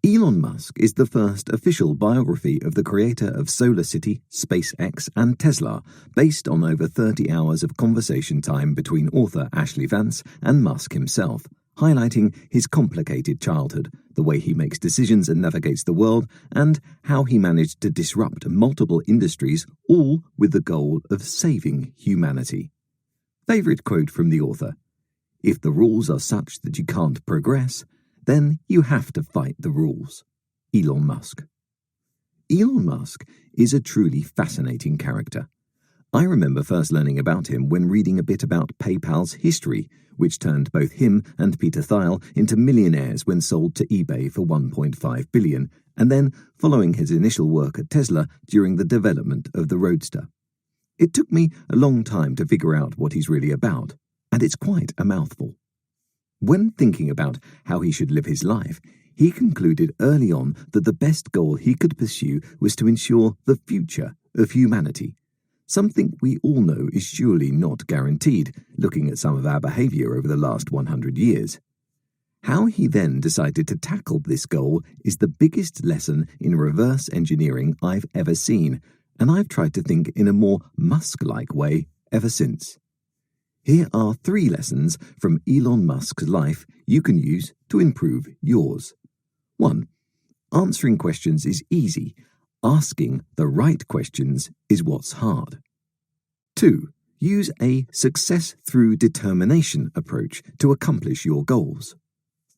Elon Musk is the first official biography of the creator of SolarCity, SpaceX, and Tesla, based on over 30 hours of conversation time between author Ashley Vance and Musk himself, highlighting his complicated childhood, the way he makes decisions and navigates the world, and how he managed to disrupt multiple industries, all with the goal of saving humanity. Favorite quote from the author: "If the rules are such that you can't progress, then you have to fight the rules." Elon Musk. Elon Musk is a truly fascinating character. I remember first learning about him when reading a bit about PayPal's history, which turned both him and Peter Thiel into millionaires when sold to eBay for $1.5 billion, and then following his initial work at Tesla during the development of the Roadster. It took me a long time to figure out what he's really about, and it's quite a mouthful. When thinking about how he should live his life, he concluded early on that the best goal he could pursue was to ensure the future of humanity, something we all know is surely not guaranteed, looking at some of our behavior over the last 100 years. How he then decided to tackle this goal is the biggest lesson in reverse engineering I've ever seen, and I've tried to think in a more Musk-like way ever since. Here are 3 lessons from Elon Musk's life you can use to improve yours. 1. Answering questions is easy. Asking the right questions is what's hard. 2. Use a success through determination approach to accomplish your goals.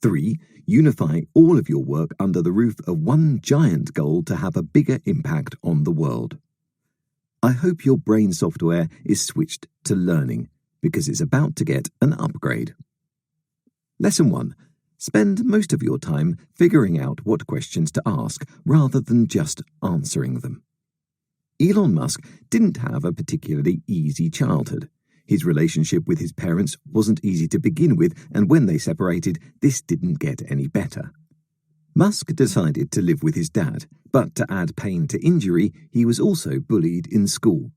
3. Unify all of your work under the roof of one giant goal to have a bigger impact on the world. I hope your brain software is switched to learning, because it's about to get an upgrade. Lesson 1. Spend most of your time figuring out what questions to ask rather than just answering them. Elon Musk didn't have a particularly easy childhood. His relationship with his parents wasn't easy to begin with, and when they separated, this didn't get any better. Musk decided to live with his dad, but to add pain to injury, he was also bullied in school.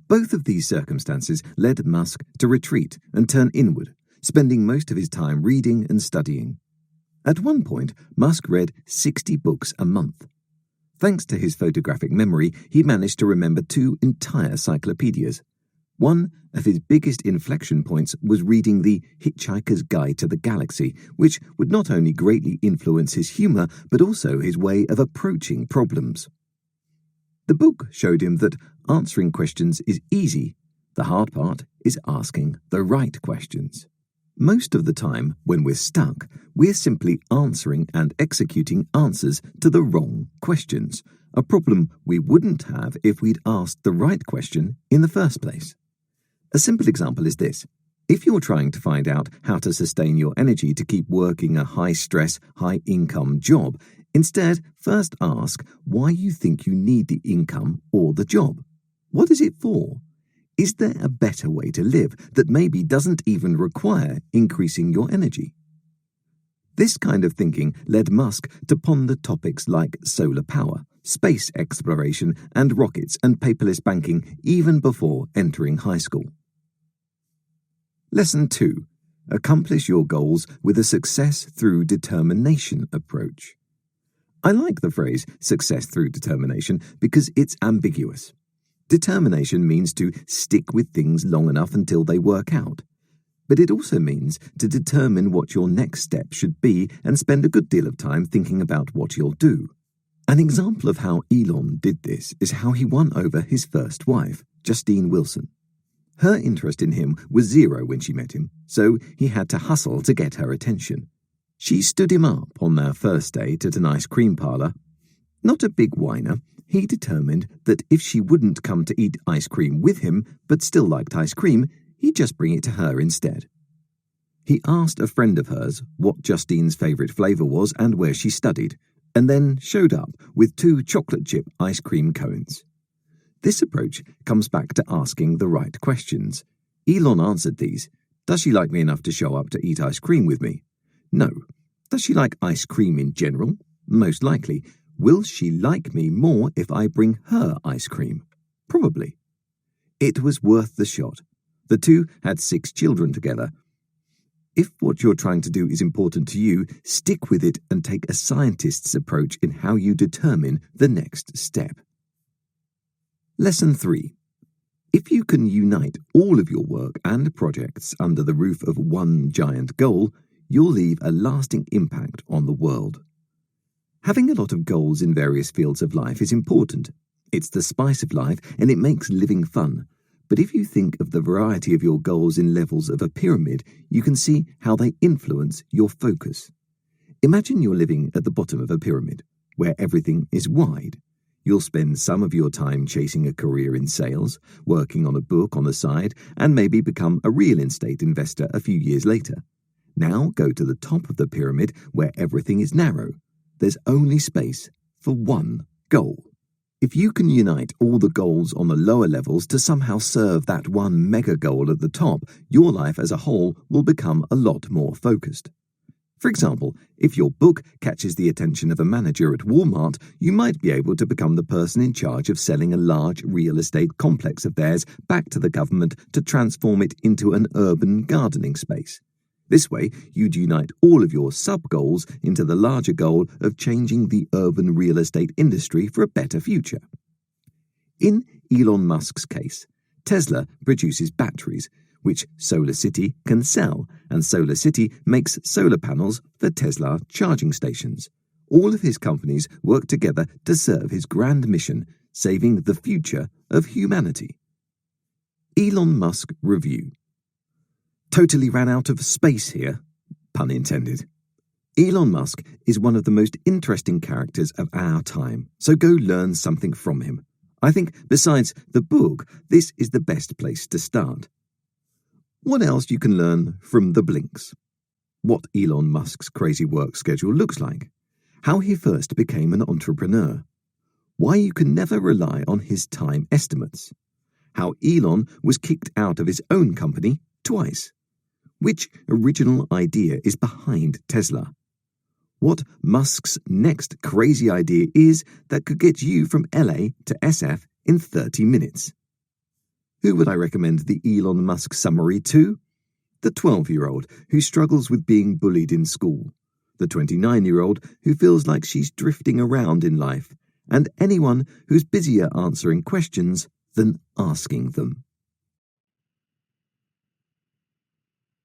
Both of these circumstances led Musk to retreat and turn inward, spending most of his time reading and studying. At one point, Musk read 60 books a month. Thanks to his photographic memory, he managed to remember 2 entire cyclopedias. One of his biggest inflection points was reading The Hitchhiker's Guide to the Galaxy, which would not only greatly influence his humor, but also his way of approaching problems. The book showed him that answering questions is easy. The hard part is asking the right questions. Most of the time, when we're stuck, we're simply answering and executing answers to the wrong questions, a problem we wouldn't have if we'd asked the right question in the first place. A simple example is this. If you're trying to find out how to sustain your energy to keep working a high-stress, high-income job, instead, first ask why you think you need the income or the job. What is it for? Is there a better way to live that maybe doesn't even require increasing your energy? This kind of thinking led Musk to ponder topics like solar power, space exploration, and rockets and paperless banking even before entering high school. Lesson 2. Accomplish your goals with a success through determination approach. I like the phrase success through determination because it's ambiguous. Determination means to stick with things long enough until they work out. But it also means to determine what your next step should be and spend a good deal of time thinking about what you'll do. An example of how Elon did this is how he won over his first wife, Justine Wilson. Her interest in him was 0 when she met him, so he had to hustle to get her attention. She stood him up on their first date at an ice cream parlor. Not a big whiner, he determined that if she wouldn't come to eat ice cream with him, but still liked ice cream, he'd just bring it to her instead. He asked a friend of hers what Justine's favorite flavor was and where she studied, and then showed up with 2 chocolate chip ice cream cones. This approach comes back to asking the right questions. Elon answered these. Does she like me enough to show up to eat ice cream with me? No. Does she like ice cream in general? Most likely. Will she like me more if I bring her ice cream? Probably. It was worth the shot. The two had 6 children together. If what you're trying to do is important to you, stick with it and take a scientist's approach in how you determine the next step. Lesson 3. If you can unite all of your work and projects under the roof of one giant goal, you'll leave a lasting impact on the world. Having a lot of goals in various fields of life is important. It's the spice of life and it makes living fun. But if you think of the variety of your goals in levels of a pyramid, you can see how they influence your focus. Imagine you're living at the bottom of a pyramid, where everything is wide. You'll spend some of your time chasing a career in sales, working on a book on the side, and maybe become a real estate investor a few years later. Now go to the top of the pyramid where everything is narrow. There's only space for one goal. If you can unite all the goals on the lower levels to somehow serve that one mega goal at the top, your life as a whole will become a lot more focused. For example, if your book catches the attention of a manager at Walmart, you might be able to become the person in charge of selling a large real estate complex of theirs back to the government to transform it into an urban gardening space. This way, you'd unite all of your sub-goals into the larger goal of changing the urban real estate industry for a better future. In Elon Musk's case, Tesla produces batteries, which SolarCity can sell, and SolarCity makes solar panels for Tesla charging stations. All of his companies work together to serve his grand mission, saving the future of humanity. Elon Musk Review. Totally ran out of space here, pun intended. Elon Musk is one of the most interesting characters of our time, so go learn something from him. I think, besides the book, this is the best place to start. What else you can learn from the blinks? What Elon Musk's crazy work schedule looks like. How he first became an entrepreneur. Why you can never rely on his time estimates. How Elon was kicked out of his own company twice. Which original idea is behind Tesla? What Musk's next crazy idea is that could get you from LA to SF in 30 minutes. Who would I recommend the Elon Musk summary to? The 12-year-old who struggles with being bullied in school, the 29-year-old who feels like she's drifting around in life, and anyone who's busier answering questions than asking them.